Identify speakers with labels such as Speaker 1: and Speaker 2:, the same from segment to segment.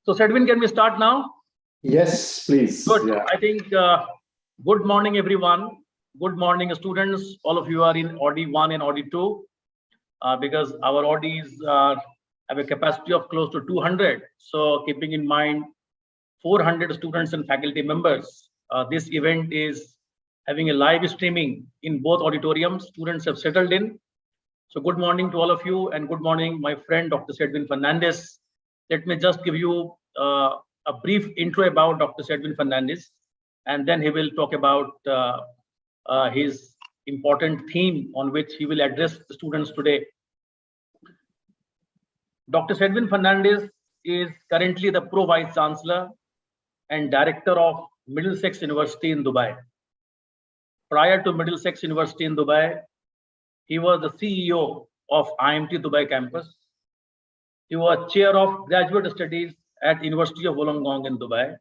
Speaker 1: So, Sedwin, can we start now?
Speaker 2: Yes, please.
Speaker 1: Good.
Speaker 2: Yeah.
Speaker 1: I think good morning, everyone. Good morning, students. All of you are in Audi 1 and Audi 2 because our Audis have a capacity of close to 200. So, keeping in mind 400 students and faculty members, this event is having a live streaming in both auditoriums. Students have settled in. So, good morning to all of you, and good morning, my friend Dr. Sedwin Fernandez. Let me just give you a brief intro about Dr. Sedwin Fernandez, and then he will talk about his important theme on which he will address the students today. Dr. Sedwin Fernandez is currently the Pro Vice Chancellor and Director of Middlesex University in Dubai. Prior to Middlesex University in Dubai, he was the CEO of IMT Dubai campus. He was Chair of Graduate Studies at University of Wollongong in Dubai.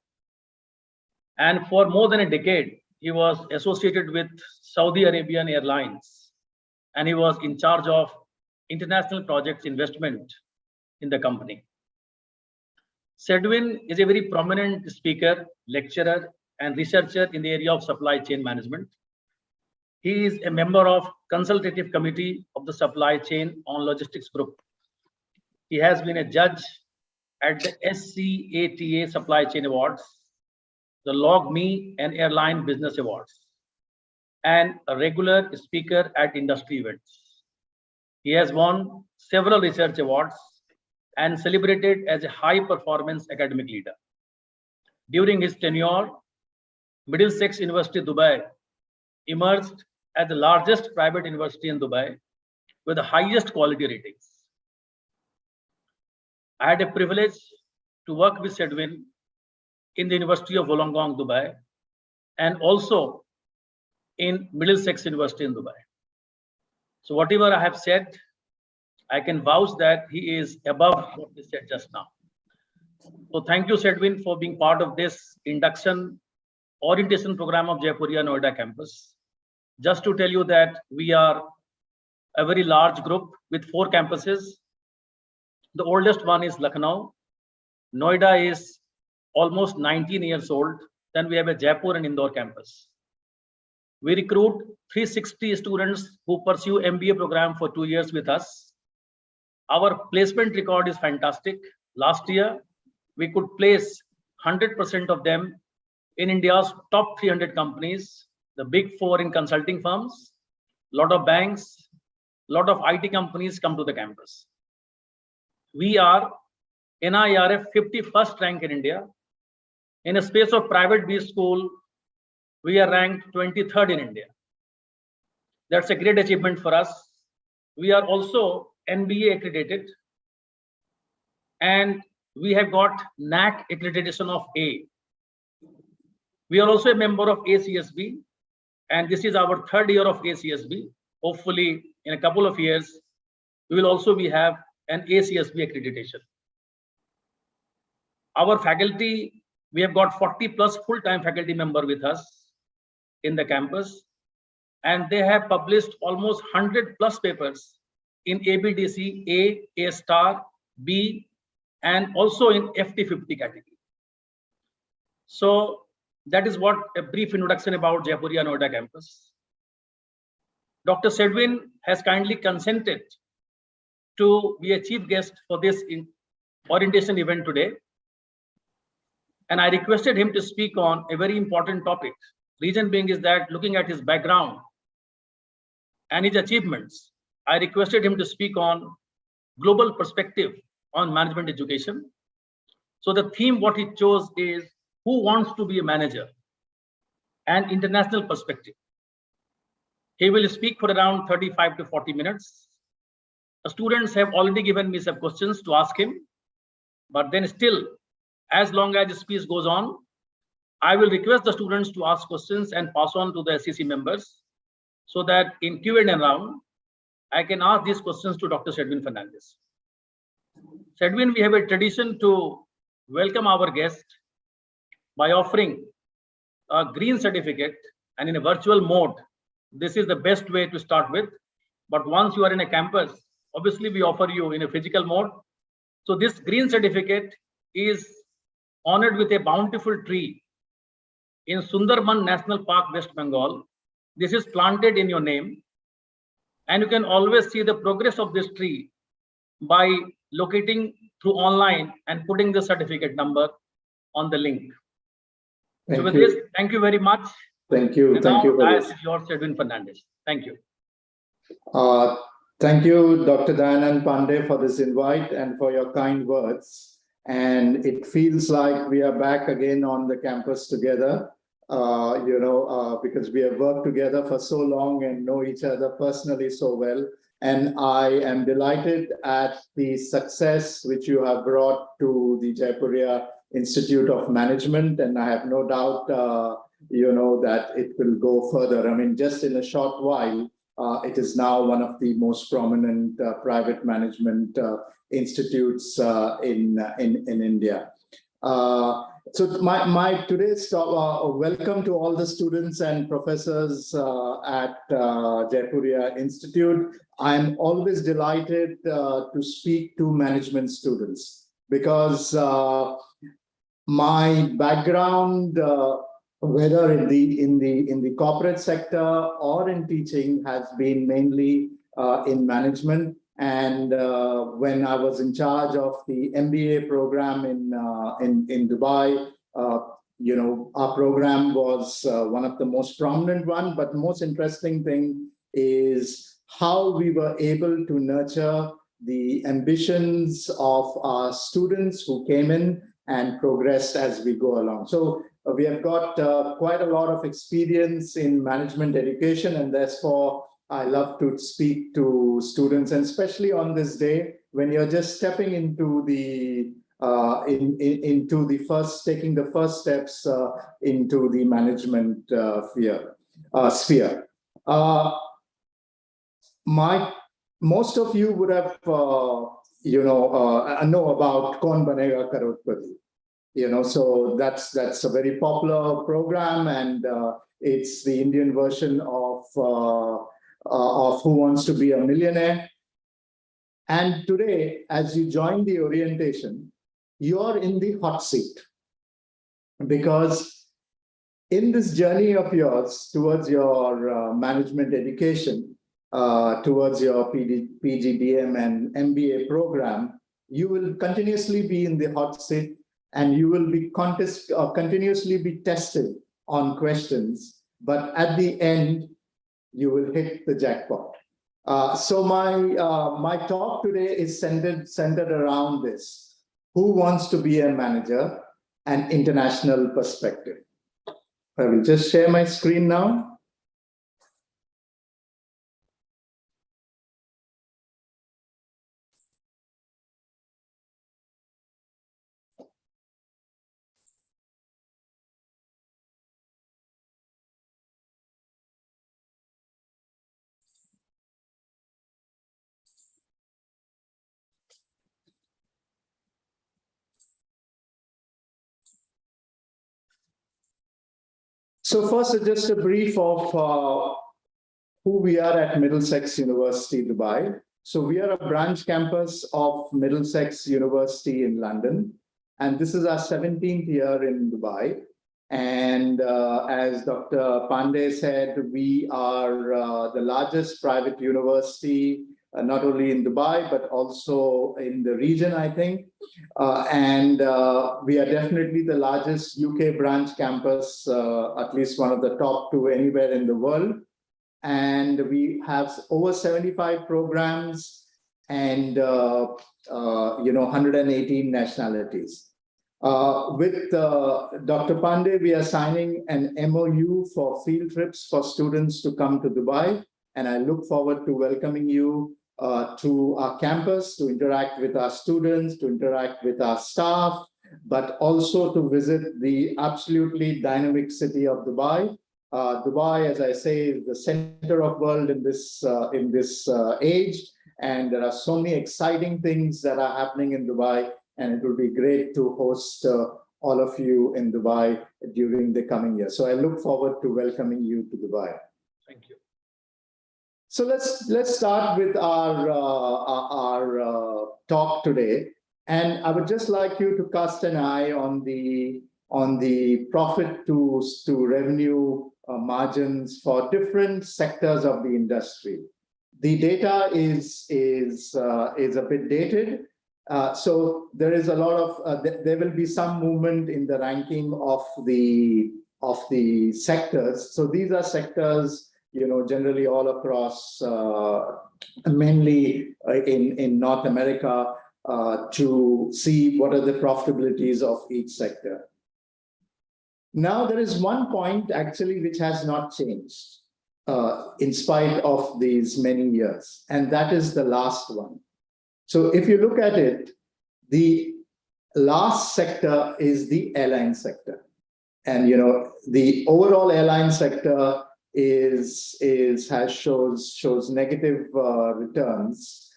Speaker 1: And for more than a decade, he was associated with Saudi Arabian Airlines. And he was in charge of international projects investment in the company. Sedwin is a very prominent speaker, lecturer, and researcher in the area of supply chain management. He is a member of Consultative Committee of the Supply Chain on Logistics Group. He has been a judge at the SCATA Supply Chain Awards, the LogMe and Airline Business Awards, and a regular speaker at industry events. He has won several research awards and celebrated as a high-performance academic leader. During his tenure, Middlesex University Dubai emerged as the largest private university in Dubai with the highest quality ratings. I had a privilege to work with Sedwin in the University of Wollongong, Dubai, and also in Middlesex University in Dubai. So whatever I have said, I can vouch that he is above what he said just now. So thank you, Sedwin, for being part of this induction orientation program of Jaipuria Noida campus. Just to tell you that we are a very large group with 4 campuses. The oldest one is Lucknow. Noida is almost 19 years old. Then we have a Jaipur and Indore campus. We recruit 360 students who pursue MBA program for 2 years with us. Our placement record is fantastic. Last year, we could place 100% of them in India's top 300 companies, the big 4 in consulting firms, a lot of banks, a lot of IT companies come to the campus. We are NIRF 51st rank in India. In a space of private B school, we are ranked 23rd in India. That's a great achievement for us. We are also NBA accredited, and we have got NAC accreditation of A. We are also a member of ACSB, and this is our 3rd year of ACSB. Hopefully, in a couple of years, we will also have an ACSB accreditation. Our faculty, we have got 40 plus full-time faculty member with us in the campus, and they have published almost 100 plus papers in ABDC A, A star, B, and also in FT50 category. So that is what a brief introduction about Jaipuria Noida campus. Dr. Sedwin has kindly consented to be a chief guest for this orientation event today. And I requested him to speak on a very important topic. Reason being is that looking at his background and his achievements, I requested him to speak on global perspective on management education. So the theme what he chose is who wants to be a manager and international perspective. He will speak for around 35 to 40 minutes. The students have already given me some questions to ask him, but then still, as long as the speech goes on, I will request the students to ask questions and pass on to the SEC members so that in Q&A round, I can ask these questions to Dr. Sedwin Fernandez. Sedwin, we have a tradition to welcome our guest by offering a green certificate, and in a virtual mode, this is the best way to start with. But once you are in a campus, obviously we offer you in a physical mode. So this green certificate is honored with a bountiful tree in Sundarban National Park, West Bengal. This is planted in your name, and you can always see the progress of this tree by locating through online and putting the certificate number on the link. So with this, thank you very much.
Speaker 2: Thank you.
Speaker 1: And
Speaker 2: thank
Speaker 1: now,
Speaker 2: you for
Speaker 1: as
Speaker 2: this.
Speaker 1: is yours, Edwin Fernandez. Thank you.
Speaker 2: Thank you, Dr. Dayanand Pandey, for this invite and for your kind words. And it feels like we are back again on the campus together, because we have worked together for so long and know each other personally so well. And I am delighted at the success which you have brought to the Jaipuria Institute of Management. And I have no doubt, that it will go further. I mean, just in a short while, it is now one of the most prominent private management institutes in India. So my today's welcome to all the students and professors at Jaipuria Institute. I'm always delighted to speak to management students because my background, whether in the corporate sector or in teaching, has been mainly in management. And when I was in charge of the MBA program in Dubai, our program was one of the most prominent one. But the most interesting thing is how we were able to nurture the ambitions of our students who came in and progressed as we go along. So we have got quite a lot of experience in management education, and therefore I love to speak to students, and especially on this day when you're just stepping into the taking the first steps into the management sphere. Most of you would have know about Kaun Banega Crorepati. So that's a very popular program, and it's the Indian version of Who Wants to Be a Millionaire. And today, as you join the orientation, you're in the hot seat, because in this journey of yours towards your management education, towards your PGDM and MBA program, you will continuously be in the hot seat, and you will be continuously be tested on questions. But at the end, you will hit the jackpot. So my talk today is centered around this: who wants to be a manager, an international perspective. I will just share my screen now. So first, just a brief of who we are at Middlesex University, Dubai. So we are a branch campus of Middlesex University in London, and this is our 17th year in Dubai. And as Dr. Pandey said, we are the largest private university, not only in Dubai, but also in the region, I think. And we are definitely the largest UK branch campus, at least one of the top two anywhere in the world. And we have over 75 programs and 118 nationalities. With Dr. Pandey, we are signing an MOU for field trips for students to come to Dubai. And I look forward to welcoming you to our campus, to interact with our students, to interact with our staff, but also to visit the absolutely dynamic city of Dubai. Dubai, as I say, is the center of the world in this age, and there are so many exciting things that are happening in Dubai, and it will be great to host all of you in Dubai during the coming year. So I look forward to welcoming you to Dubai.
Speaker 1: Thank you.
Speaker 2: So let's start with our talk today. And I would just like you to cast an eye on the profit to revenue margins for different sectors of the industry. The data is a bit dated, so there is a lot of there will be some movement in the ranking of the sectors. So these are sectors, generally all across, mainly in North America, to see what are the profitabilities of each sector. Now, there is one point actually which has not changed in spite of these many years, and that is the last one. So if you look at it, the last sector is the airline sector. And the overall airline sector shows negative returns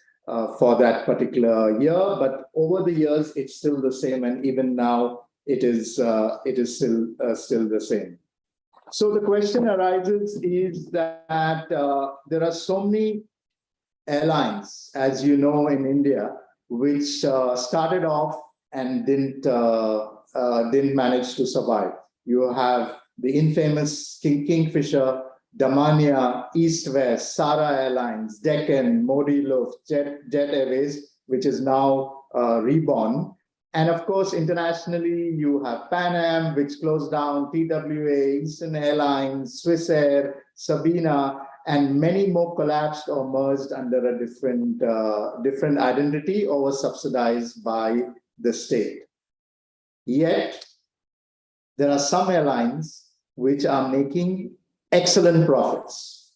Speaker 2: for that particular year, but over the years it's still the same, and even now it is still the same. So the question arises is that there are so many airlines, as you know, in India, which started off and didn't manage to survive. You have the infamous Kingfisher, Damania, East West, Sara Airlines, Deccan, Modi Luft, Jet Airways, which is now reborn. And of course, internationally, you have Pan Am, which closed down, TWA, Eastern Airlines, Swiss Air, Sabina, and many more collapsed or merged under a different identity or were subsidized by the state. Yet, there are some airlines which are making excellent profits.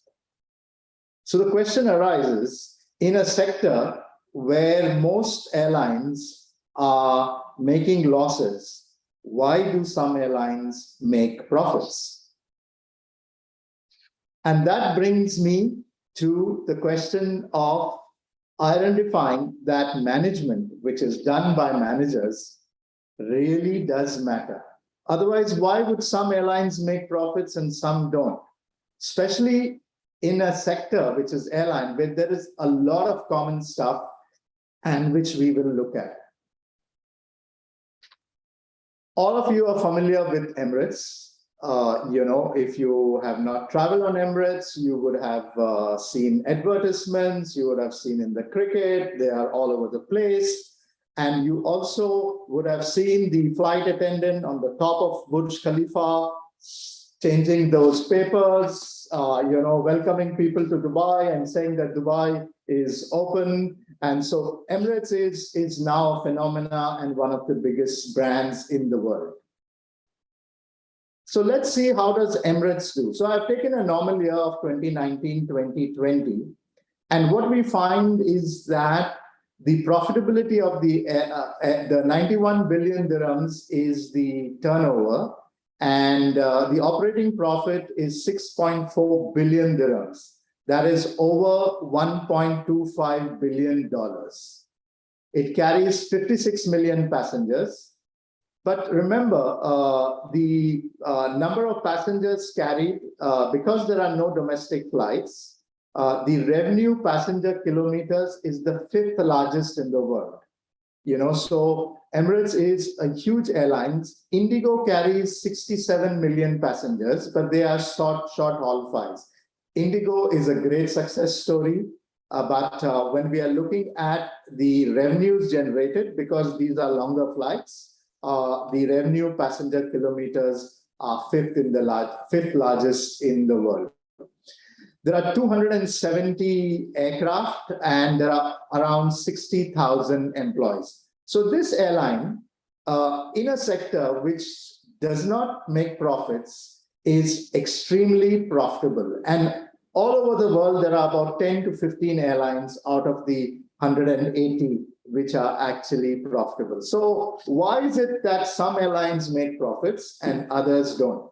Speaker 2: So the question arises, in a sector where most airlines are making losses, why do some airlines make profits? And that brings me to the question of identifying that management, which is done by managers, really does matter. Otherwise, why would some airlines make profits and some don't? Especially in a sector which is airline, where there is a lot of common stuff and which we will look at. All of you are familiar with Emirates. If you have not traveled on Emirates, you would have seen advertisements, you would have seen in the cricket, they are all over the place. And you also would have seen the flight attendant on the top of Burj Khalifa changing those papers, welcoming people to Dubai and saying that Dubai is open. And so Emirates is now a phenomena and one of the biggest brands in the world. So let's see, how does Emirates do? So I've taken a normal year of 2019, 2020. And what we find is that the profitability of the 91 billion dirhams is the turnover, and the operating profit is 6.4 billion dirhams. That is over $1.25 billion. It carries 56 million passengers. But remember, the number of passengers carried, because there are no domestic flights, the revenue passenger kilometers is the 5th largest in the world. So Emirates is a huge airline. Indigo carries 67 million passengers, but they are short haul flights. Indigo is a great success story, but when we are looking at the revenues generated, because these are longer flights, the revenue passenger kilometers are 5th largest in the world. There are 270 aircraft and there are around 60,000 employees. So this airline, in a sector which does not make profits, is extremely profitable. And all over the world, there are about 10 to 15 airlines out of the 180 which are actually profitable. So why is it that some airlines make profits and others don't?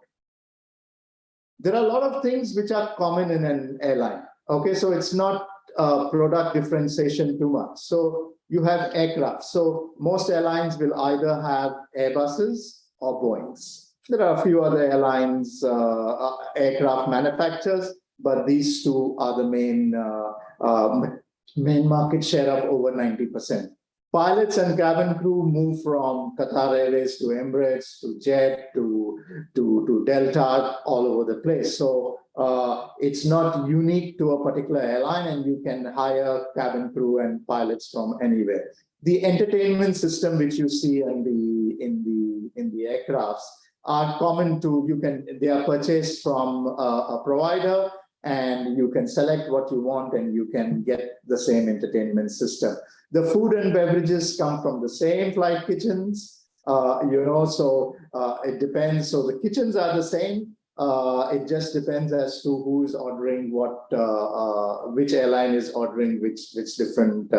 Speaker 2: There are a lot of things which are common in an airline. Okay, so it's not product differentiation too much. So you have aircraft. So most airlines will either have Airbuses or Boeings. There are a few other airlines, aircraft manufacturers, but these two are the main market share of over 90%. Pilots and cabin crew move from Qatar Airways to Emirates to Jet to Delta, all over the place. So it's not unique to a particular airline, and you can hire cabin crew and pilots from anywhere. The entertainment system which you see in the aircrafts are common to, they are purchased from a provider, and you can select what you want and you can get the same entertainment system. The food and beverages come from the same flight kitchens, so it depends. So the kitchens are the same. It just depends as to who is ordering what, which airline is ordering which different,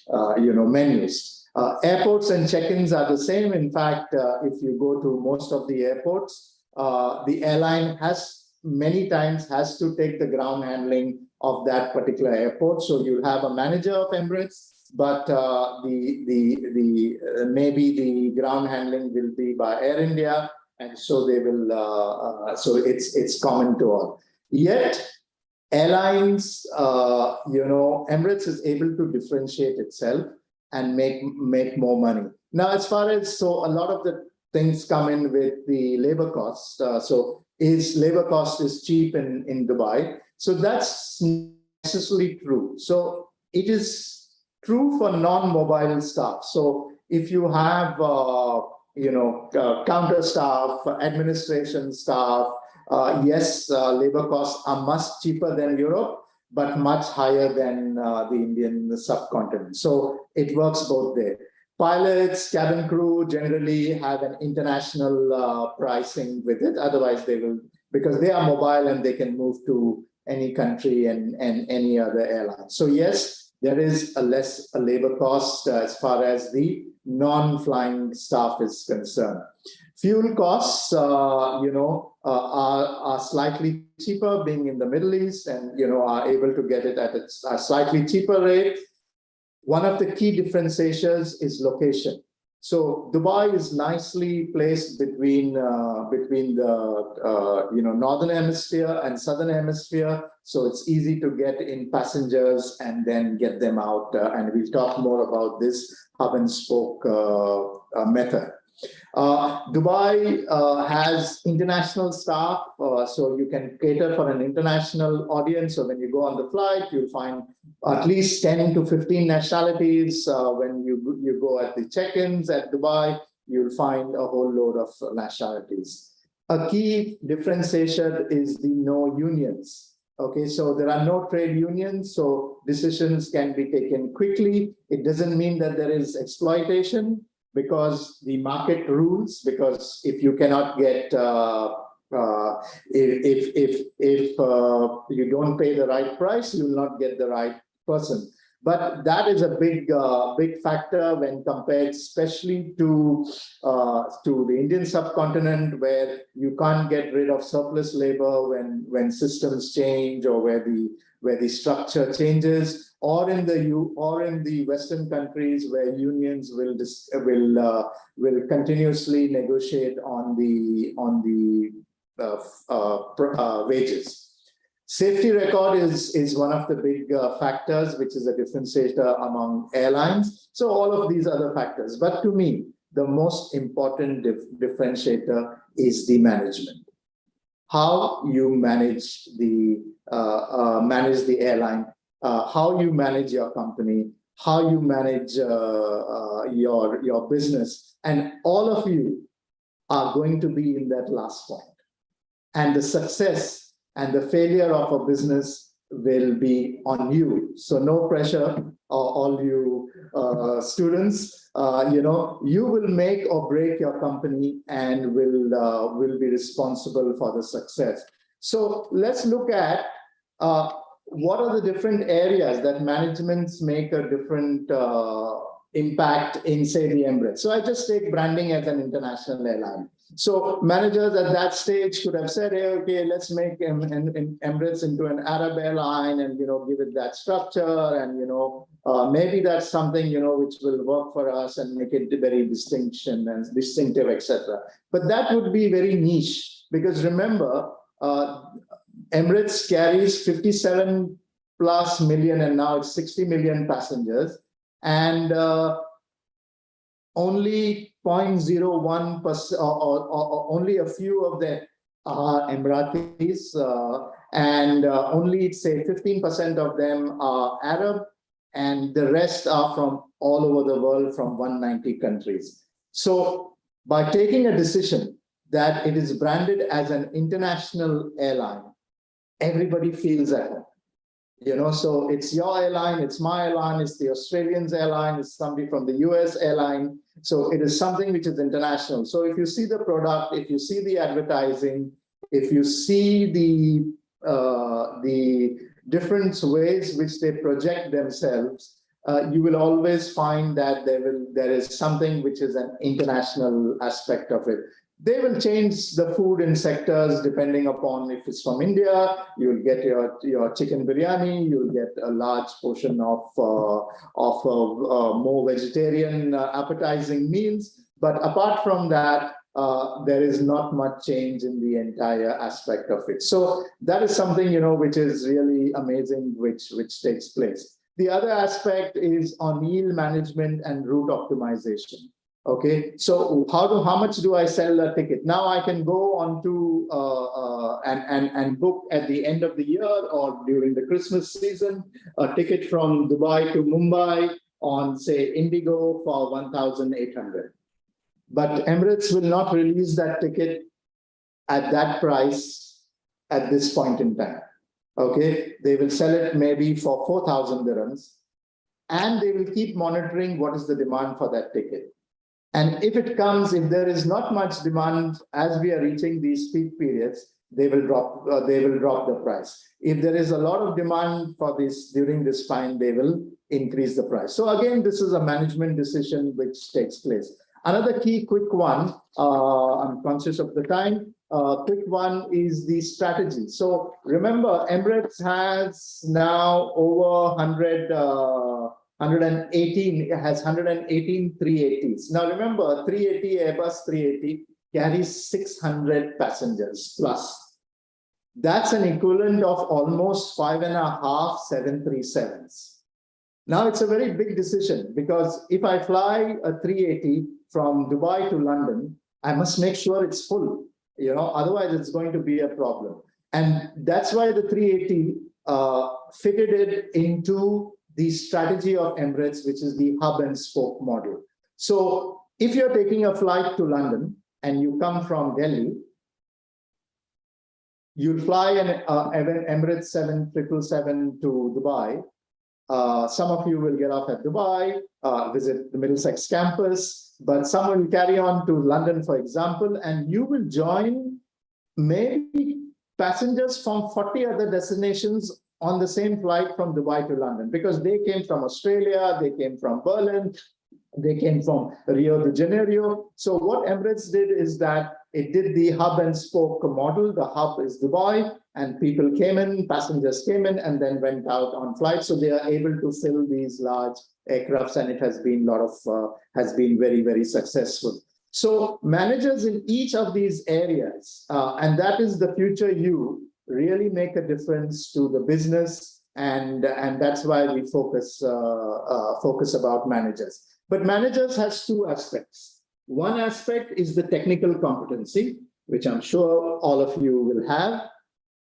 Speaker 2: menus. Airports and check-ins are the same. In fact, if you go to most of the airports, the airline many times has to take the ground handling of that particular airport. So you have a manager of Emirates, but maybe the ground handling will be by Air India, and so they will. So it's common to all. Yet airlines, Emirates is able to differentiate itself and make more money. Now, as far as, so a lot of the things come in with the labor costs. Labor cost is cheap in Dubai. So that's necessarily true. So it is true for non-mobile staff. So if you have, counter staff, administration staff, yes, labor costs are much cheaper than Europe, but much higher than the Indian subcontinent. So it works both there. Pilots, cabin crew generally have an international pricing with it. Otherwise, they will, because they are mobile and they can move to any country and any other airline. So yes, there is a labor cost as far as the non-flying staff is concerned. Fuel costs, are slightly cheaper, being in the Middle East, and are able to get it at a slightly cheaper rate. One of the key differentiators is location. So Dubai is nicely placed between the northern hemisphere and southern hemisphere. So it's easy to get in passengers and then get them out. And we'll talk more about this hub and spoke method. Dubai has international staff, so you can cater for an international audience. So when you go on the flight, you'll find at least 10 to 15 nationalities. When you go at the check-ins at Dubai, you'll find a whole load of nationalities. A key differentiation is the no unions. Okay, so there are no trade unions, so decisions can be taken quickly. It doesn't mean that there is exploitation, because the market rules, because if you cannot get, if you don't pay the right price, you will not get the right person. But that is a big factor when compared, especially to the Indian subcontinent, where you can't get rid of surplus labor when systems change, or where the structure changes, or in the Western countries where unions will continuously negotiate on the wages. Safety record is one of the big factors, which is a differentiator among airlines. So all of these other factors, but to me, the most important differentiator is the management. How you manage the airline, how you manage your company, how you manage your business, and all of you are going to be in that last point. And the success and the failure of a business will be on you. So no pressure, all you students. You will make or break your company and will be responsible for the success. So let's look at what are the different areas that managements make a different impact in, say, the Emirates. So I just take branding as an international airline. So managers at that stage could have said, hey, okay, let's make Emirates into an Arab airline and, give it that structure. And, maybe that's something, which will work for us and make it very distinctive, etc. But that would be very niche, because remember, Emirates carries 57+ million, and now it's 60 million passengers. And only 0.01% or only a few of them are Emiratis, and only say 15% of them are Arab, and the rest are from all over the world from 190 countries. So by taking a decision that it is branded as an international airline, everybody feels at home. So it's your airline, it's my airline, it's the Australians airline, it's somebody from the US airline. So it is something which is international. So if you see the product, if you see the advertising, if you see the different ways which they project themselves, you will always find that there is something which is an international aspect of it. They will change the food in sectors depending upon if it's from India, you'll get your chicken biryani, you'll get a large portion of more vegetarian appetizing meals. But apart from that, there is not much change in the entire aspect of it. So that is something, which is really amazing, which takes place. The other aspect is on yield management and route optimization. Okay, so how much do I sell a ticket? Now I can go on to and book at the end of the year or during the Christmas season a ticket from Dubai to Mumbai on, say, Indigo for 1,800. But Emirates will not release that ticket at that price at this point in time. Okay, they will sell it maybe for 4,000 dirhams, and they will keep monitoring what is the demand for that ticket. And if there is not much demand as we are reaching these peak periods, they will drop the price. If there is a lot of demand for this during this time, they will increase the price. So again, this is a management decision which takes place. Another key quick one, I'm conscious of the time, quick one is the strategy. So remember, Emirates has now over 118, it has 118 380s. Now remember, 380 Airbus 380 carries 600 passengers plus. That's an equivalent of almost 5.5 737s. Now it's a very big decision, because if I fly a 380 from Dubai to London, I must make sure it's full, otherwise it's going to be a problem. And that's why the 380 fitted it into the strategy of Emirates, which is the hub and spoke model. So if you're taking a flight to London and you come from Delhi, you'll fly an Emirates 7777 to Dubai. Some of you will get off at Dubai, visit the Middlesex campus, but some will carry on to London, for example, and you will join maybe passengers from 40 other destinations on the same flight from Dubai to London, because they came from Australia, they came from Berlin, they came from Rio de Janeiro. So what Emirates did is that it did the hub and spoke model. The hub is Dubai, and people came in, passengers came in, and then went out on flights. So they are able to fill these large aircrafts, and it has been has been very, very successful. So managers in each of these areas, and that is the future you, really make a difference to the business, and that's why we focus about managers. But managers has two aspects. One aspect is the technical competency, which I'm sure all of you will have.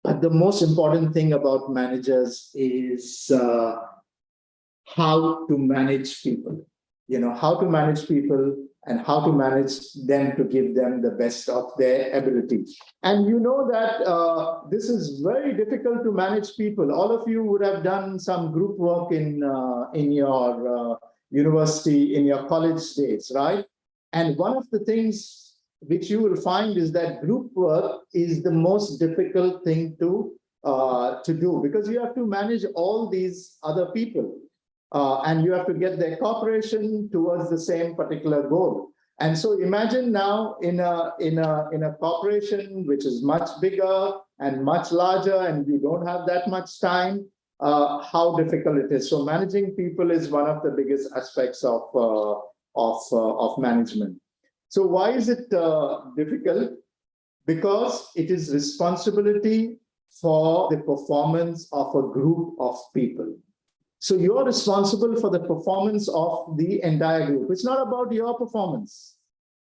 Speaker 2: But the most important thing about managers is how to manage people. How to manage people and how to manage them to give them the best of their ability. And you know that this is very difficult to manage people. All of you would have done some group work in your university, in your college days, right? And one of the things which you will find is that group work is the most difficult thing to do, because you have to manage all these other people. And you have to get their cooperation towards the same particular goal. And so imagine now in a corporation which is much bigger and much larger, and you don't have that much time, how difficult it is. So managing people is one of the biggest aspects of management. So why is it difficult? Because it is responsibility for the performance of a group of people. So you're responsible for the performance of the entire group. It's not about your performance.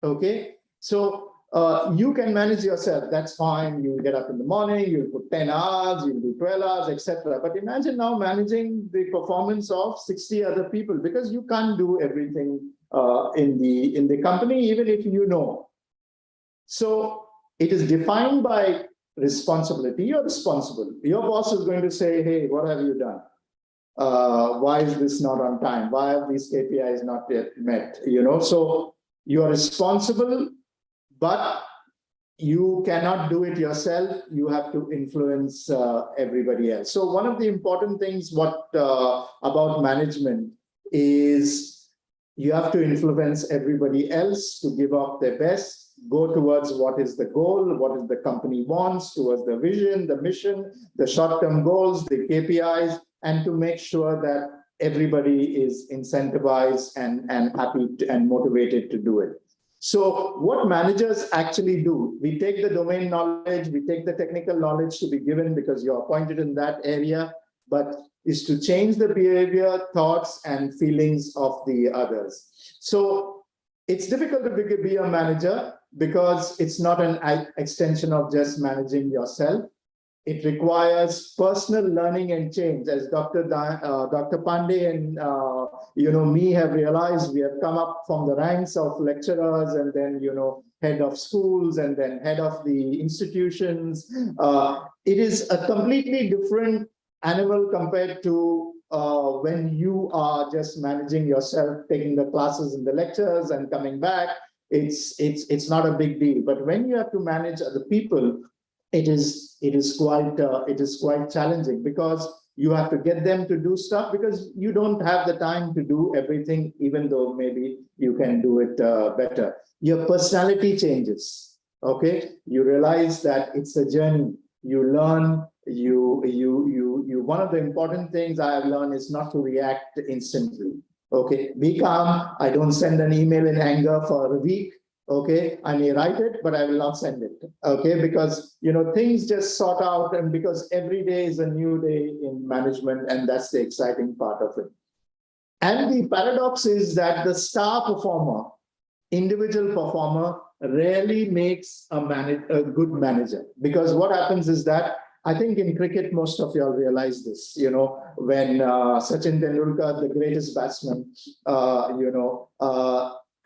Speaker 2: Okay. So you can manage yourself. That's fine. You get up in the morning, you put 10 hours, you do 12 hours, etc. But imagine now managing the performance of 60 other people, because you can't do everything in the company, even if you know. So it is defined by responsibility. You're responsible. Your boss is going to say, hey, what have you done? Why is this not on time? Why have these KPIs not yet met? So you are responsible, but you cannot do it yourself. You have to influence everybody else. So one of the important things about management is you have to influence everybody else to give up their best, go towards what is the goal, what is the company wants, towards the vision, the mission, the short-term goals, the KPIs, and to make sure that everybody is incentivized and happy and motivated to do it. So what managers actually do, we take the domain knowledge, we take the technical knowledge to be given because you're appointed in that area, but is to change the behavior, thoughts, and feelings of the others. So it's difficult to be a manager because it's not an extension of just managing yourself. It requires personal learning and change, as Dr. Pandey and me have realized. We have come up from the ranks of lecturers and then head of schools and then head of the institutions. It is a completely different animal compared to when you are just managing yourself, taking the classes and the lectures and coming back. It's not a big deal. But when you have to manage other people, it is quite challenging, because you have to get them to do stuff because you don't have the time to do everything, even though maybe you can do it better. Your personality changes. Okay, you realize that it's a journey. You learn. One of the important things I have learned is not to react instantly. Okay, be calm. I don't send an email in anger for a week. Okay, I may write it, but I will not send it. Okay, because things just sort out, and because every day is a new day in management, and that's the exciting part of it. And the paradox is that the star performer, individual performer, rarely makes a good manager, because what happens is that, I think in cricket, most of y'all realize this, when Sachin Tendulkar, the greatest batsman,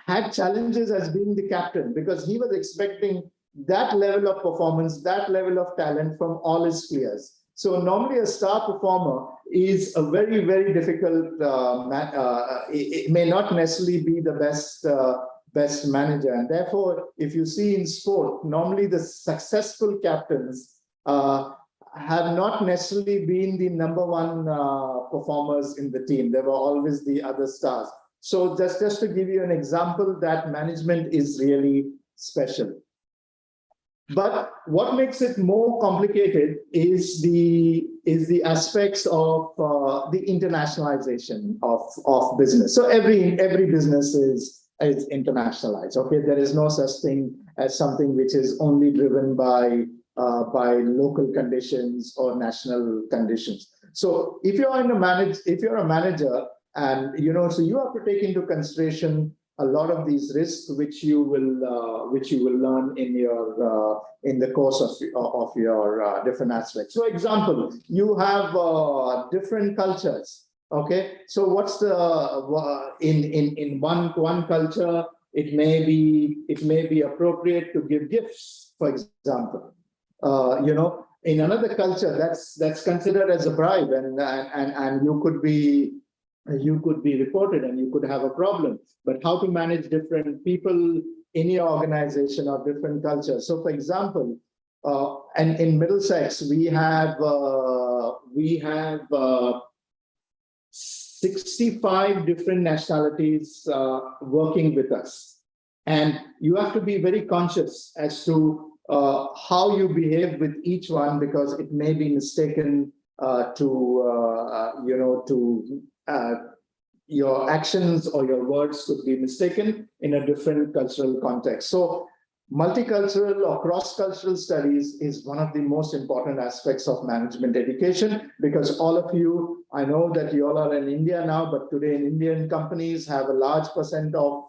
Speaker 2: had challenges as being the captain, because he was expecting that level of performance, that level of talent from all his players. So normally a star performer is a very, very difficult, it may not necessarily be the best manager. And therefore, if you see in sport, normally the successful captains have not necessarily been the number one performers in the team. There were always the other stars. So just to give you an example, that management is really special. But what makes it more complicated is the aspects of the internationalization of business. So every business is internationalized. Okay, there is no such thing as something which is only driven by local conditions or national conditions. So if you're a manager, and so you have to take into consideration a lot of these risks, which you will learn in the course of your different aspects. So, example, you have different cultures. Okay, so what's the in one culture, it may be appropriate to give gifts, for example. In another culture, that's considered as a bribe, and you could be reported and you could have a problem. But how to manage different people in your organization or different cultures? So, for example, and in Middlesex, we have 65 different nationalities working with us, and you have to be very conscious as to how you behave with each one, because it may be mistaken your actions or your words could be mistaken in a different cultural context. So multicultural or cross-cultural studies is one of the most important aspects of management education, because all of you, I know that you all are in India now, but today Indian companies have a large percent of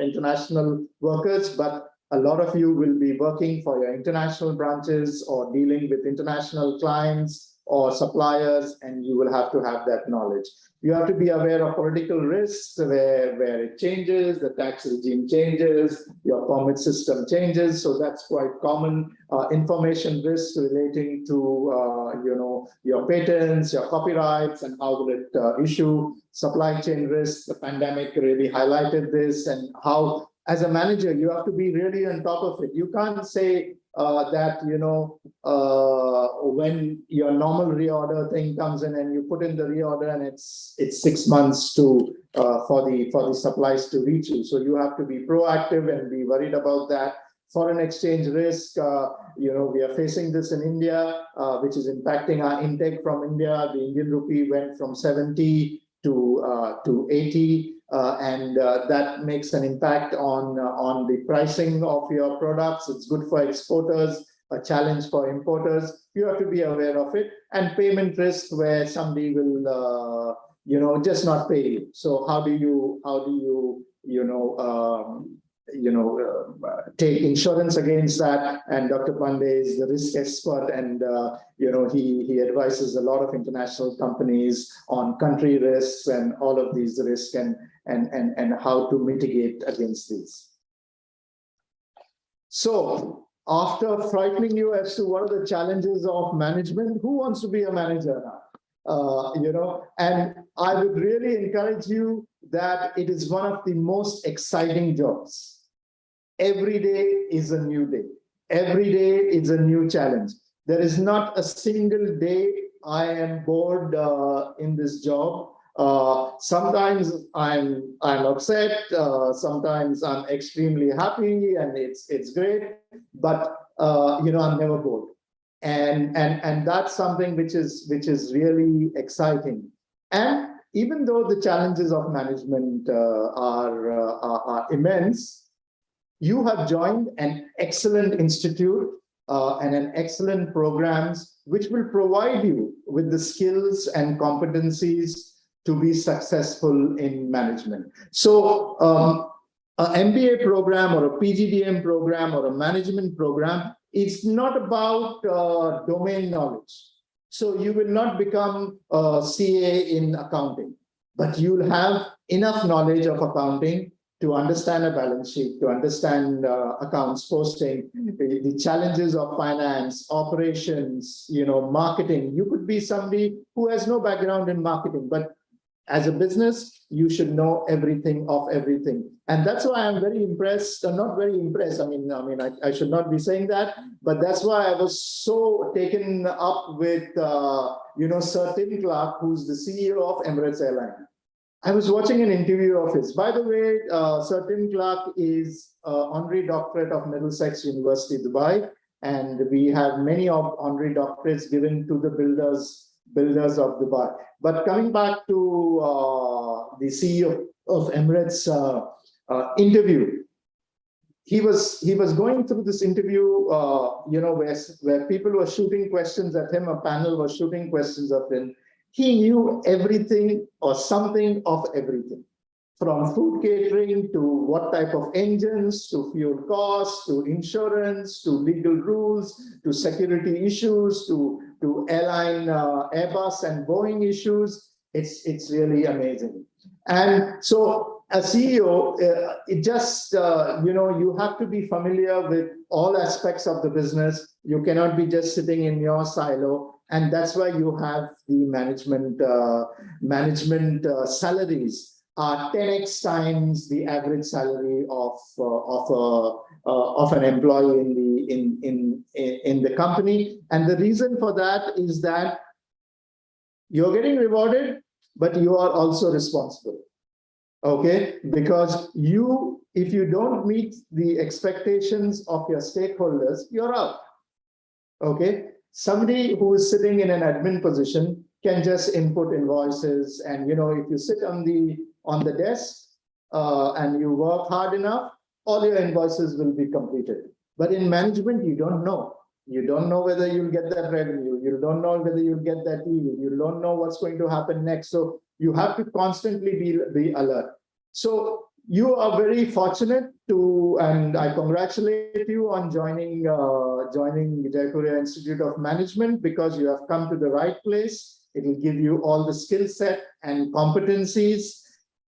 Speaker 2: international workers, but a lot of you will be working for your international branches or dealing with international clients or suppliers, and you will have to have that knowledge. You have to be aware of political risks where it changes, the tax regime changes, your permit system changes. So that's quite common. Information risks relating to, your patents, your copyrights, and how will it issue. Supply chain risks, the pandemic really highlighted this, and how, as a manager, you have to be really on top of it. You can't say that, when your normal reorder thing comes in and you put in the reorder and it's 6 months to for the supplies to reach you. So you have to be proactive and be worried about that. Foreign exchange risk, we are facing this in India, which is impacting our intake from India. The Indian rupee went from 70 to 80. And that makes an impact on the pricing of your products. It's good for exporters, a challenge for importers. You have to be aware of it. And payment risk, where somebody will, just not pay you. So how do you take insurance against that? And Dr. Pandey is the risk expert, and he advises a lot of international companies on country risks and all of these risks and how to mitigate against these. So after frightening you as to what are the challenges of management, who wants to be a manager now? And I would really encourage you that it is one of the most exciting jobs. Every day is a new day. Every day is a new challenge. There is not a single day I am bored in this job. Sometimes I'm upset. Sometimes I'm extremely happy, and it's great. But I'm never bored, and that's something which is really exciting. And even though the challenges of management are immense, you have joined an excellent institute and an excellent programs which will provide you with the skills and competencies to be successful in management. So an MBA program or a PGDM program or a management program is not about domain knowledge. So you will not become a CA in accounting, but you'll have enough knowledge of accounting to understand a balance sheet, to understand accounts posting, the challenges of finance, operations, marketing. You could be somebody who has no background in marketing, but as a business, you should know everything of everything. And that's why I'm very impressed, not very impressed. I should not be saying that, but that's why I was so taken up with, Sir Tim Clark, who's the CEO of Emirates Airline. I was watching an interview of his. By the way, Sir Tim Clark is honorary doctorate of Middlesex University, Dubai, and we have many honorary doctorates given to the builders of Dubai. But coming back to the CEO of Emirates interview, he was going through this interview, where people were shooting questions at him, a panel was shooting questions at him. He knew everything or something of everything, from food catering to what type of engines, to fuel costs, to insurance, to legal rules, to security issues, to airline Airbus and Boeing issues. It's really amazing. And so as CEO, it just, you have to be familiar with all aspects of the business. You cannot be just sitting in your silo. And that's why you have the management salaries are 10x times the average salary of an employee in the company. And the reason for that is that you're getting rewarded, but you are also responsible. Okay, because if you don't meet the expectations of your stakeholders, you're out. Okay. Somebody who is sitting in an admin position can just input invoices, and if you sit on the desk and you work hard enough, all your invoices will be completed. But in management, you don't know. You don't know whether you'll get that revenue. You don't know whether you'll get that yield. You don't know what's going to happen next. So you have to constantly be alert. So you are very fortunate to, and I congratulate you on joining Jaipuria Institute of Management, because you have come to the right place. It will give you all the skill set and competencies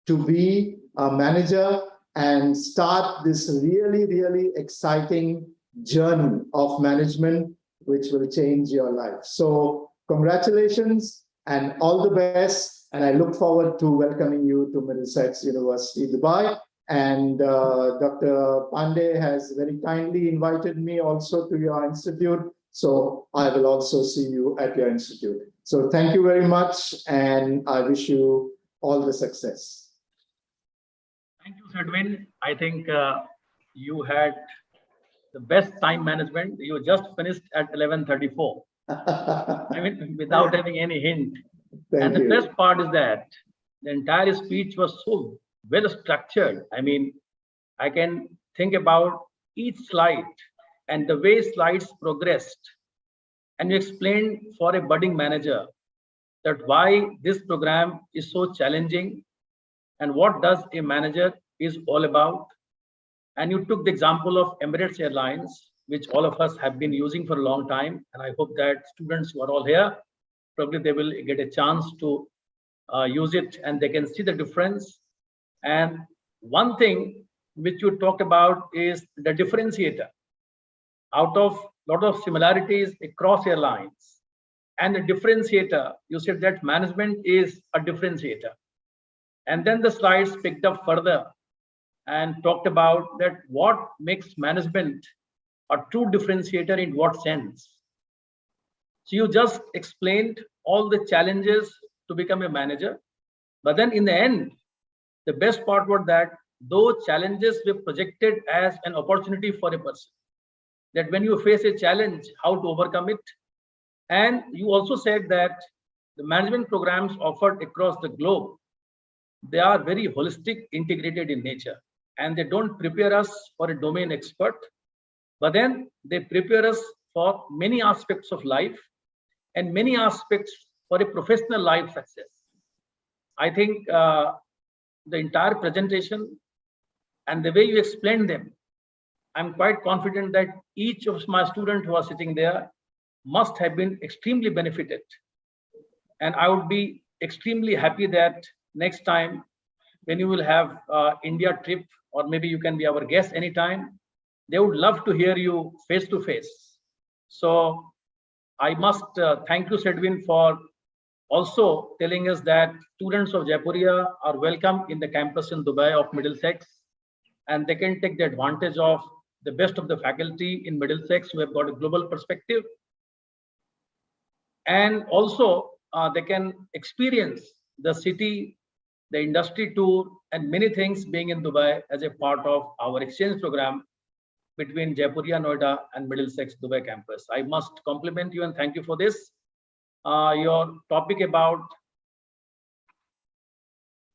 Speaker 2: to be a manager and start this really, really exciting journey of management, which will change your life. So congratulations and all the best. And I look forward to welcoming you to Middlesex University, Dubai. And Dr. Pandey has very kindly invited me also to your institute. So I will also see you at your institute. So thank you very much. And I wish you all the success.
Speaker 1: Thank you, Sedwin. I think you had the best time management. You just finished at 11:34. I mean, without having any hint. And the best part is that the entire speech was so well structured. I mean, I can think about each slide and the way slides progressed. And you explained for a budding manager that why this program is so challenging and what does a manager is all about. And you took the example of Emirates Airlines, which all of us have been using for a long time. And I hope that students who are all here, probably they will get a chance to use it and they can see the difference. And one thing which you talked about is the differentiator. Out of a lot of similarities across airlines, and the differentiator, you said that management is a differentiator. And then the slides picked up further and talked about that what makes management a true differentiator in what sense. So you just explained all the challenges to become a manager, but then in the end, the best part was that those challenges were projected as an opportunity for a person. That when you face a challenge, how to overcome it. And you also said that the management programs offered across the globe, they are very holistic, integrated in nature, and they don't prepare us for a domain expert, but then they prepare us for many aspects of life and many aspects for a professional life success. I think the entire presentation and the way you explained them, I'm quite confident that each of my students who are sitting there must have been extremely benefited. And I would be extremely happy that next time when you will have India trip, or maybe you can be our guest anytime, they would love to hear you face to face. So I must thank you, Sedwin, for also telling us that students of Jaipuria are welcome in the campus in Dubai of Middlesex, and they can take the advantage of the best of the faculty in Middlesex who have got a global perspective. And also they can experience the city, the industry tour, and many things being in Dubai as a part of our exchange program between Jaipuria, Noida, and Middlesex Dubai campus. I must compliment you and thank you for this. Your topic about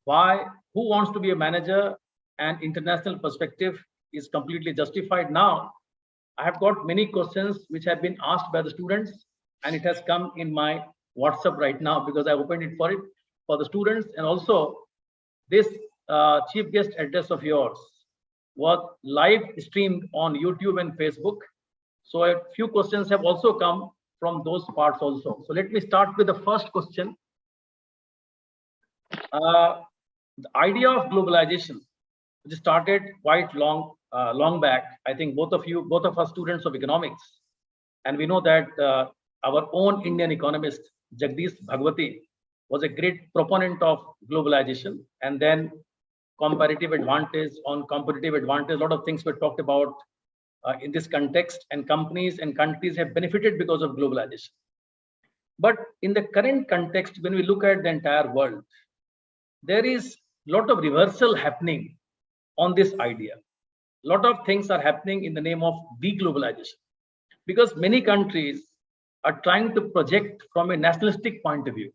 Speaker 1: who wants to be a manager and international perspective is completely justified. Now, I have got many questions which have been asked by the students, and it has come in my WhatsApp right now because I opened it for the students. And also this chief guest address of yours was live streamed on YouTube and Facebook. So a few questions have also come from those parts also. So let me start with the first question. The idea of globalization, which started quite long back. I think both of us students of economics, and we know that our own Indian economist Jagdish Bhagwati was a great proponent of globalization, and then comparative advantage on competitive advantage. A lot of things were talked about in this context, and companies and countries have benefited because of globalization. But in the current context, when we look at the entire world, there is a lot of reversal happening on this idea. A lot of things are happening in the name of deglobalization, because many countries are trying to project from a nationalistic point of view.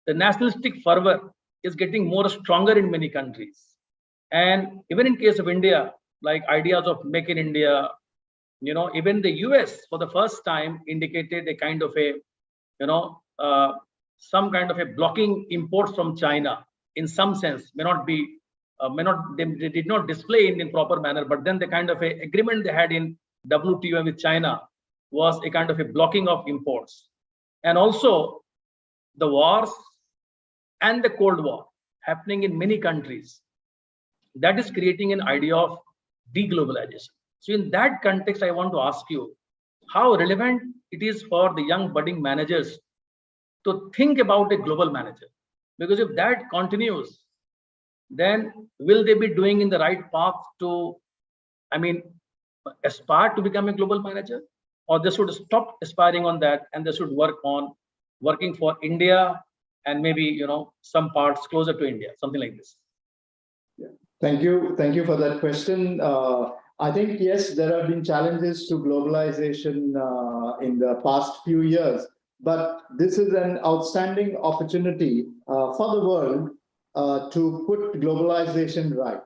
Speaker 1: The nationalistic fervor is getting more stronger in many countries. And even in case of India, like ideas of Make in India. Even the US for the first time indicated a kind of a, some kind of a blocking imports from China in some sense, they did not display in proper manner, but then the kind of a agreement they had in WTO with China was a kind of a blocking of imports. And also the wars and the Cold War happening in many countries, that is creating an idea of deglobalization. So in that context, I want to ask you how relevant it is for the young budding managers to think about a global manager. Because if that continues, then will they be doing in the right path to, aspire to become a global manager? Or they should stop aspiring on that and they should work on working for India and maybe, some parts closer to India, something like this.
Speaker 2: Yeah. Thank you for that question. I think, yes, there have been challenges to globalization in the past few years, but this is an outstanding opportunity for the world to put globalization right.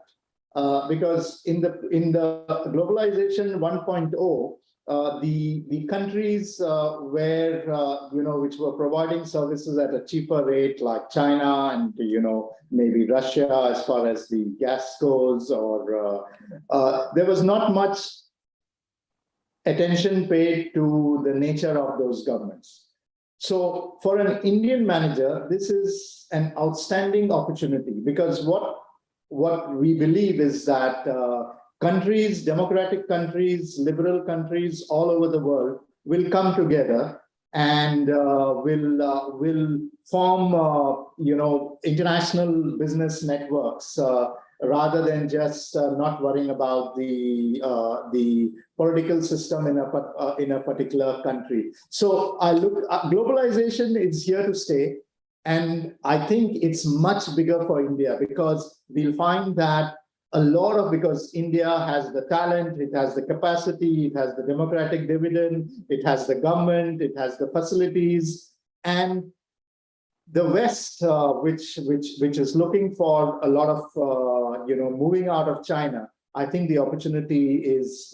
Speaker 2: Because in the globalization 1.0, the countries where which were providing services at a cheaper rate, like China and maybe Russia as far as the gas goes, or there was not much attention paid to the nature of those governments. So for an Indian manager, this is an outstanding opportunity, because what we believe is that countries, democratic countries, liberal countries all over the world will come together and will form international business networks rather than just not worrying about the political system in a particular country. So globalization is here to stay. And I think it's much bigger for India, because we'll find that because India has the talent, it has the capacity, it has the democratic dividend, it has the government, it has the facilities, and the West, which is looking for a lot of moving out of China. I think the opportunity is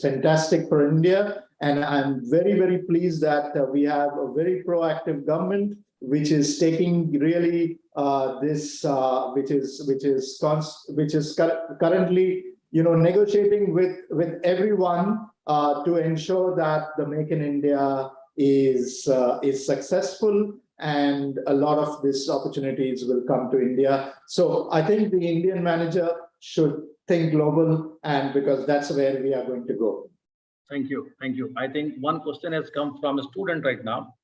Speaker 2: fantastic for India, and I'm very, very pleased that we have a very proactive government which is taking really which is currently negotiating with everyone to ensure that the Make in India is successful, and a lot of these opportunities will come to India. So I think the Indian manager should think global, and because that's where we are going to go.
Speaker 1: Thank you. I think one question has come from a student right now.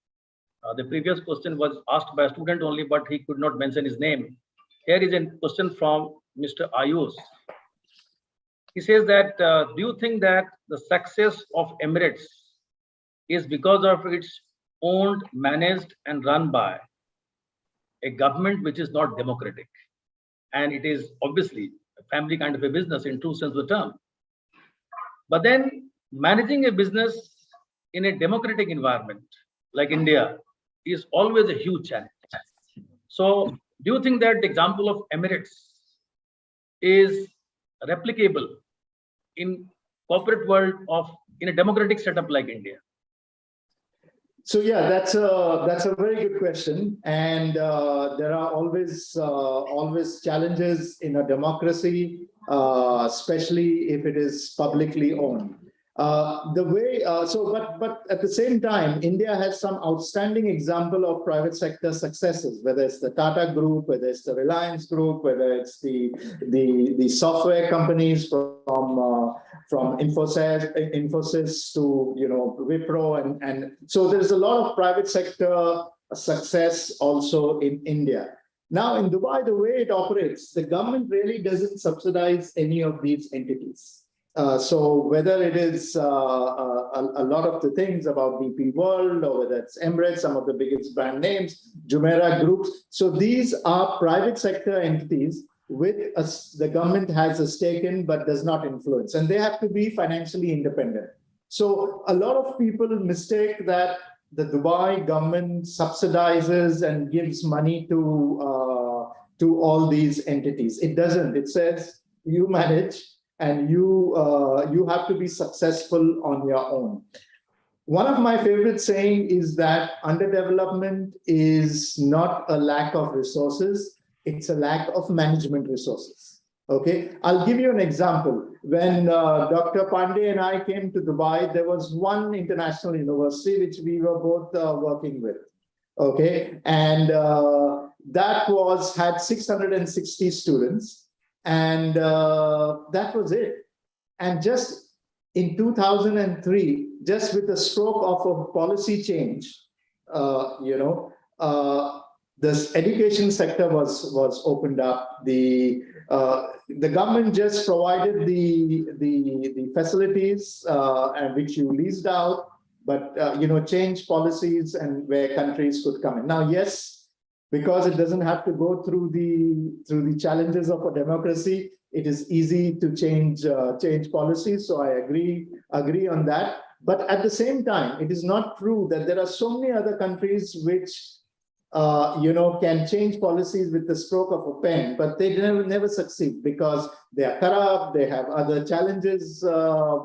Speaker 1: The previous question was asked by a student only, but he could not mention his name. Here is a question from Mr. Ayush. He says that, do you think that the success of Emirates is because of its owned, managed and run by a government which is not democratic? And it is obviously a family kind of a business in true sense of the term. But then managing a business in a democratic environment like India is always a huge challenge. So do you think that the example of Emirates is replicable in corporate world in a democratic setup like India?
Speaker 2: So yeah, that's a very good question, and there are always challenges in a democracy, especially if it is publicly owned. But at the same time, India has some outstanding example of private sector successes, whether it's the Tata Group, whether it's the Reliance Group, whether it's the software companies from Infosys to Wipro, and so there's a lot of private sector success also in India. Now in Dubai, the way it operates, the government really doesn't subsidize any of these entities. So whether it is a lot of the things about DP World, or whether it's Emirates, some of the biggest brand names, Jumeirah Groups. So these are private sector entities the government has a stake in, but does not influence. And they have to be financially independent. So a lot of people mistake that the Dubai government subsidizes and gives money to all these entities. It doesn't. It says you manage, and you have to be successful on your own. One of my favorite saying is that underdevelopment is not a lack of resources, it's a lack of management resources. Okay, I'll give you an example. When Dr. Pandey and I came to Dubai, there was one international university which we were both working with. Okay, and that had 660 students, and that was it. And just in 2003, just with the stroke of a policy change, this education sector was opened up. The government just provided the facilities and which you leased out, but changed policies and where countries could come in. Now, yes, because it doesn't have to go through the challenges of a democracy, it is easy to change policies. So I agree on that. But at the same time, it is not true that there are so many other countries which can change policies with the stroke of a pen, but they never succeed because they are corrupt, they have other challenges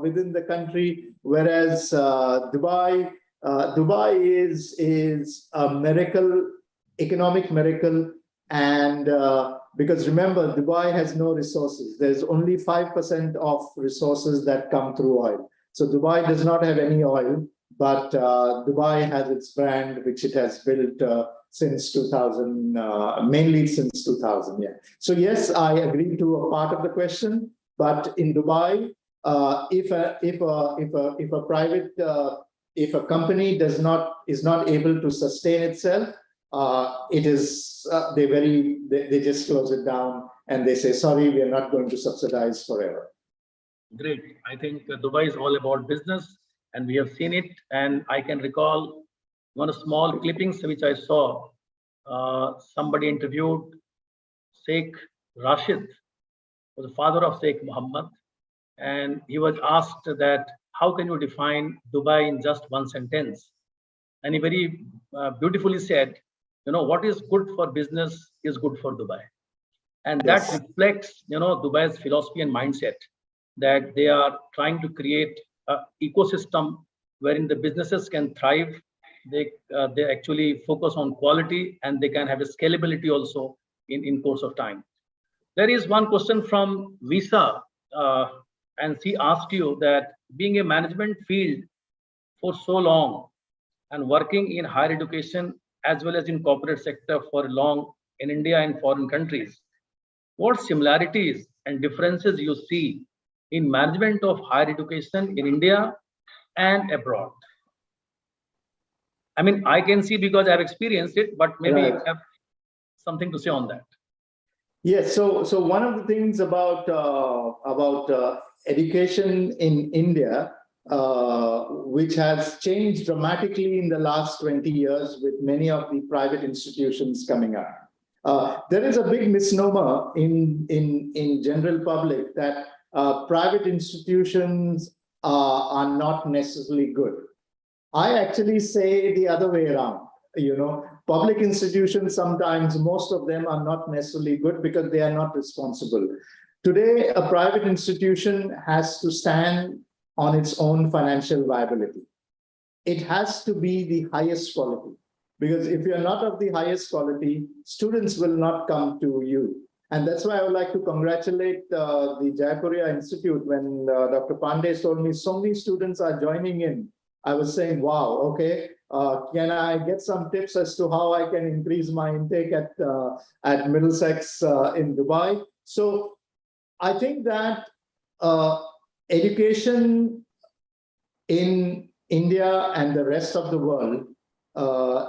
Speaker 2: within the country. Whereas Dubai is a miracle, economic miracle, and because remember, Dubai has no resources. There's only 5% of resources that come through oil. So Dubai does not have any oil, but Dubai has its brand, which it has built since 2000, mainly since 2000. Yeah. So yes, I agree to a part of the question, but in Dubai, if a company is not able to sustain itself, they just close it down and they say, sorry, we are not going to subsidize forever.
Speaker 1: Great. I think Dubai is all about business, and we have seen it. And I can recall one small clippings which I saw. Somebody interviewed Sheikh Rashid, was the father of Sheikh Muhammad, and he was asked that, how can you define Dubai in just one sentence? And he very beautifully said, what is good for business is good for Dubai. And
Speaker 2: Yes.
Speaker 1: That reflects, Dubai's philosophy and mindset, that they are trying to create an ecosystem wherein the businesses can thrive. They actually focus on quality, and they can have a scalability also in course of time. There is one question from Visa, and she asked you that being a management field for so long and working in higher education as well as in corporate sector for long in India and foreign countries, what similarities and differences you see in management of higher education in India and abroad? I mean, I can see because I've experienced it, but maybe
Speaker 2: Right.
Speaker 1: you have something to say on that.
Speaker 2: Yes. So one of the things about education in India, which has changed dramatically in the last 20 years with many of the private institutions coming up. There is a big misnomer in general public that private institutions are not necessarily good. I actually say the other way around. Public institutions, sometimes most of them are not necessarily good because they are not responsible. Today, a private institution has to stand on its own financial viability. It has to be the highest quality, because if you're not of the highest quality, students will not come to you. And that's why I would like to congratulate the Jaipuria Institute. When Dr. Pandey told me so many students are joining in, I was saying, wow, okay, can I get some tips as to how I can increase my intake at Middlesex in Dubai? So I think that education in India and the rest of the world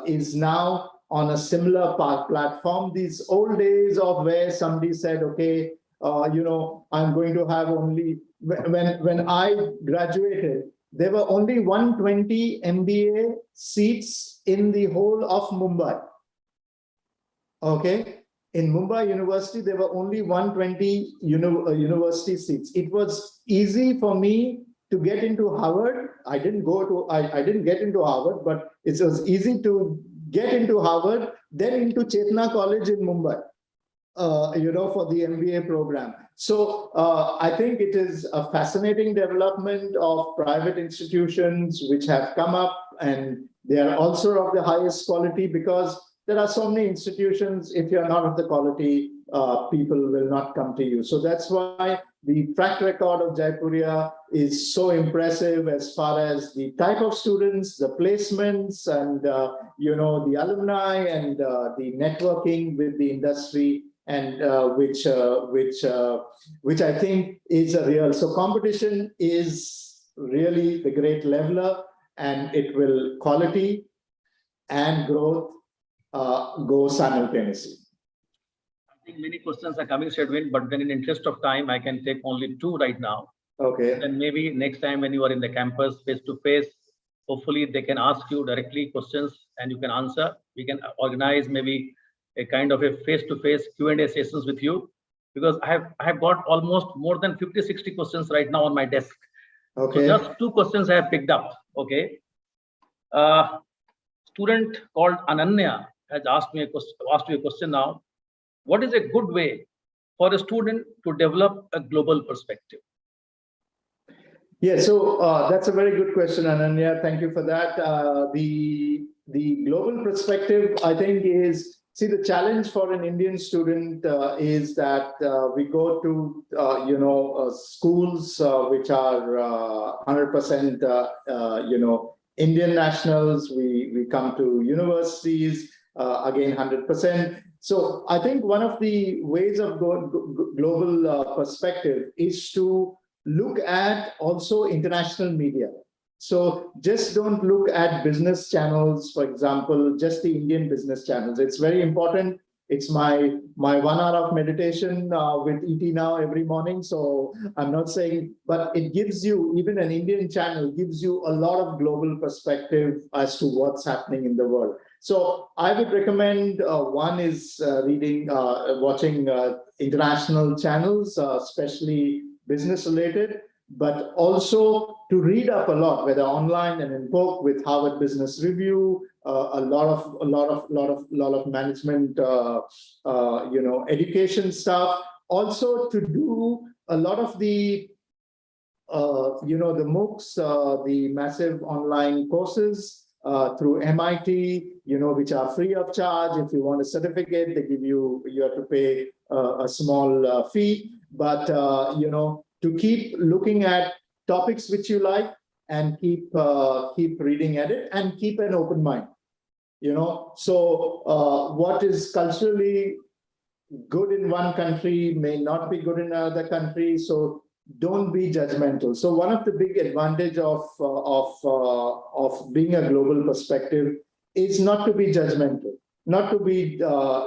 Speaker 2: is now on a similar platform. These old days of where somebody said, okay, I'm going to have only, when I graduated, there were only 120 MBA seats in the whole of Mumbai. Okay. In Mumbai University, there were only 120 university seats. It was easy for me to get into Harvard. I didn't get into Harvard, but it was easy to get into Harvard, then into Chetna College in Mumbai. for the MBA program. So I think it is a fascinating development of private institutions which have come up, and they are also of the highest quality, because there are so many institutions, if you're not of the quality, people will not come to you. So that's why the track record of Jaipuria is so impressive as far as the type of students, the placements, and the alumni, and the networking with the industry, and which I think is a real. So competition is really the great leveler, and it will quality and growth go simultaneously.
Speaker 1: I think many questions are coming, Shedwin, but then in interest of time, I can take only 2 right now.
Speaker 2: Okay.
Speaker 1: Then maybe next time when you are in the campus face to face, hopefully they can ask you directly questions and you can answer. We can organize maybe a kind of a face-to-face Q&A sessions with you, because I have got almost more than 50-60 questions right now on my desk.
Speaker 2: Okay.
Speaker 1: So just 2 questions I have picked up. Okay. Student called Ananya has asked you a question now. What is a good way for a student to develop a global perspective?
Speaker 2: Yeah, so that's a very good question, Ananya. Thank you for that. The global perspective, I think, is, see, the challenge for an Indian student is that we go to schools which are 100% Indian nationals. We come to universities again 100%. So I think one of the ways of global perspective is to look at also international media. So just don't look at business channels, for example, just the Indian business channels. It's very important. It's my 1 hour of meditation with ET Now every morning. So I'm not saying, but it gives you, even an Indian channel gives you a lot of global perspective as to what's happening in the world. So I would recommend one is watching international channels, especially business related, but also to read up a lot, whether online and in book, with Harvard Business Review, a lot of management, education stuff. Also to do a lot of the, the MOOCs, the massive online courses through MIT, which are free of charge. If you want a certificate, they give you have to pay a small fee. But, to keep looking at topics which you like, and keep reading at it, and keep an open mind. So what is culturally good in one country may not be good in another country. So don't be judgmental. So one of the big advantage of being a global perspective is not to be judgmental, not to be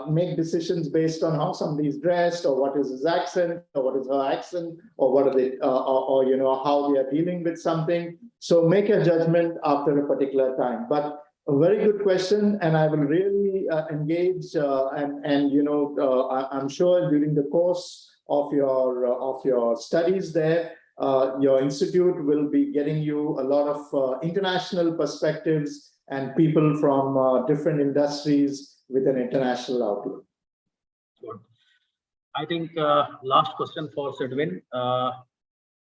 Speaker 2: make decisions based on how somebody is dressed, or what is his accent, or what is her accent, or what are they, or how they are dealing with something. So make a judgment after a particular time. But a very good question, and I will really engage, and I'm sure during the course of your studies there, your institute will be getting you a lot of international perspectives and people from different industries with an international outlook.
Speaker 1: Good. I think last question for Sedwin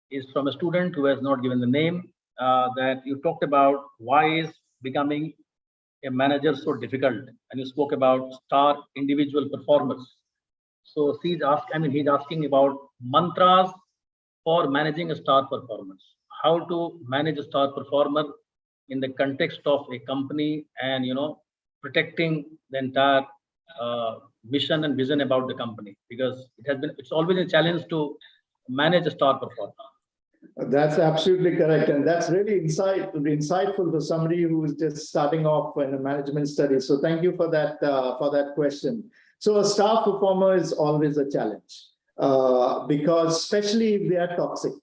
Speaker 1: is from a student who has not given the name, that you talked about why is becoming a manager so difficult, and you spoke about star individual performers. So he's asking about mantras for managing a star performance. How to manage a star performer in the context of a company, and protecting the entire mission and vision about the company, because it's always a challenge to manage a star performer.
Speaker 2: That's absolutely correct, and that's really insightful for somebody who is just starting off in a management study. So thank you for that question. So a star performer is always a challenge, because especially if they are toxic.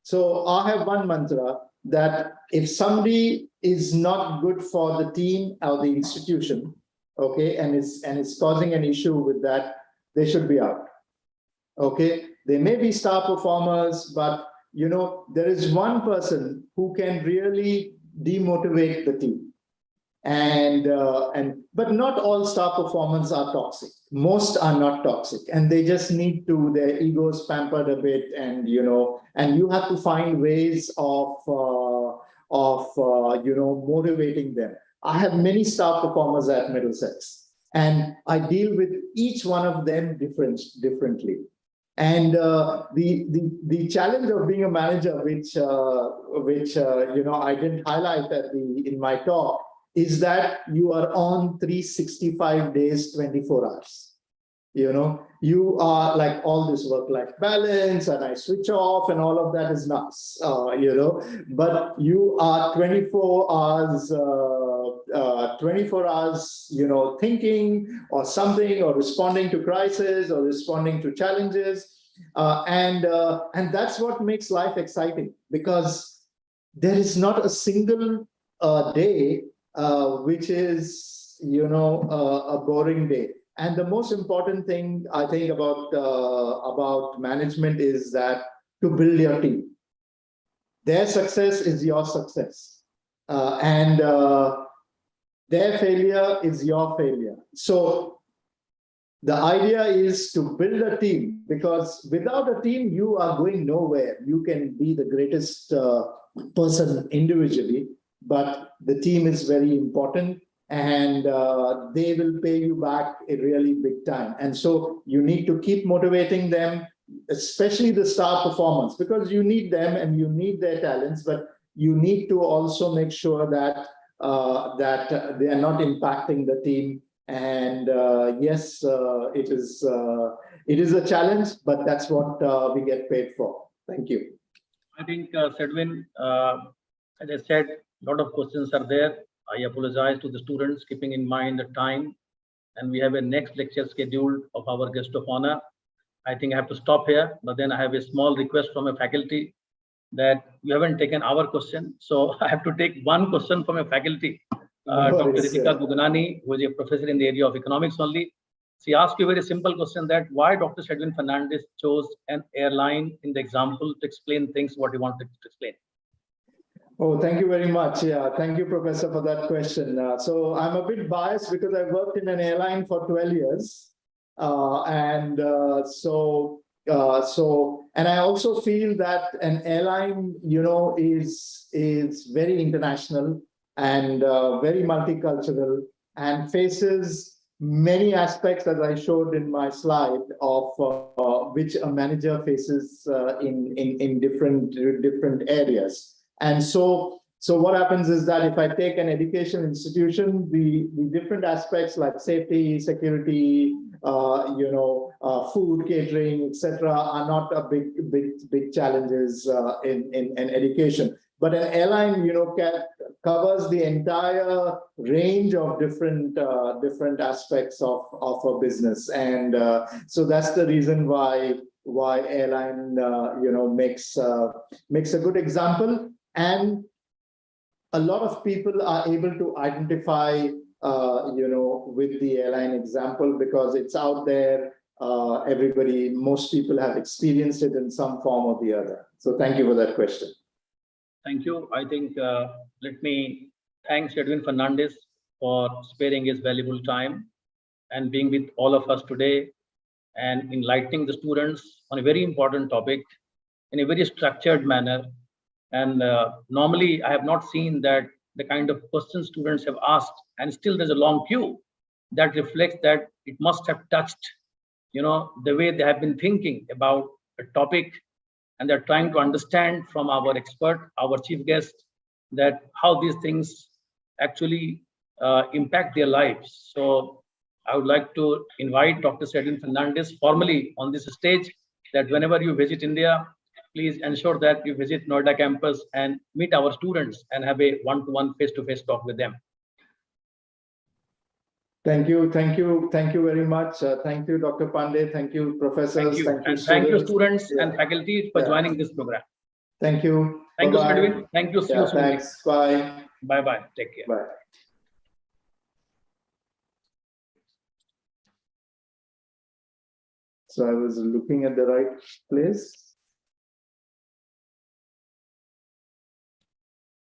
Speaker 2: So I have one mantra, that if somebody is not good for the team or the institution, okay, and it's causing an issue with that, they should be out. Okay, they may be star performers, but there is one person who can really demotivate the team. But not all star performers are toxic. Most are not toxic, and they just need to their egos pampered a bit, and and you have to find ways of motivating them. I have many star performers at Middlesex, and I deal with each one of them differently. And the challenge of being a manager, which I didn't highlight in my talk, is that you are on 365 days, 24 hours. You are like all this work-life balance, and I switch off, and all of that is nice, but you are 24 hours, 24 hours, thinking or something, or responding to crisis, or responding to challenges. And that's what makes life exciting, because there is not a single day which is, a boring day. And the most important thing I think about management is that to build your team. Their success is your success, and their failure is your failure. So the idea is to build a team, because without a team, you are going nowhere. You can be the greatest person individually, but the team is very important, and they will pay you back a really big time. And so you need to keep motivating them, especially the star performers, because you need them and you need their talents, but you need to also make sure that they are not impacting the team. And yes, it is a challenge, but that's what we get paid for. Thank you.
Speaker 1: I think, Sedwin, as I said, a lot of questions are there. I apologize to the students, keeping in mind the time, and we have a next lecture scheduled of our guest of honor. I think I have to stop here, but then I have a small request from a faculty that you haven't taken our question. So I have to take one question from a faculty, Dr. Ritika Gugnani, who is a professor in the area of economics only. She asked you a very simple question, that why Dr. Sedwin Fernandes chose an airline in the example to explain things what he wanted to explain.
Speaker 2: Oh, thank you very much. Yeah, thank you, Professor, for that question. So I'm a bit biased because I worked in an airline for 12 years. And I also feel that an airline, is very international and very multicultural, and faces many aspects, as I showed in my slide, of which a manager faces in different areas. And so what happens is that if I take an education institution, the different aspects like safety, security, food, catering, etc., are not a big challenges in education. But an airline, covers the entire range of different aspects of a business, and so that's the reason why airline makes a good example. And a lot of people are able to identify with the airline example, because it's out there. Most people have experienced it in some form or the other. So thank you for that question.
Speaker 1: Thank you. I think let me thank Sedwin Fernandes for sparing his valuable time and being with all of us today and enlightening the students on a very important topic in a very structured manner. And normally I have not seen that the kind of questions students have asked, and still there's a long queue, that reflects that it must have touched, the way they have been thinking about a topic, and they're trying to understand from our expert, our chief guest, that how these things actually impact their lives. So I would like to invite Dr. Sedwin Fernandes formally on this stage, that whenever you visit India, please ensure that you visit Noida campus and meet our students and have a one-to-one, face-to-face talk with them.
Speaker 2: Thank you very much. Thank you, Dr. Pandey. Thank you, professors.
Speaker 1: Thank you, students and faculty for joining this program.
Speaker 2: Thank you.
Speaker 1: Thank you, Sedwin. Thank you. See you soon.
Speaker 2: Thanks. Bye.
Speaker 1: Bye-bye. Take care.
Speaker 2: Bye. So I was looking at the right place.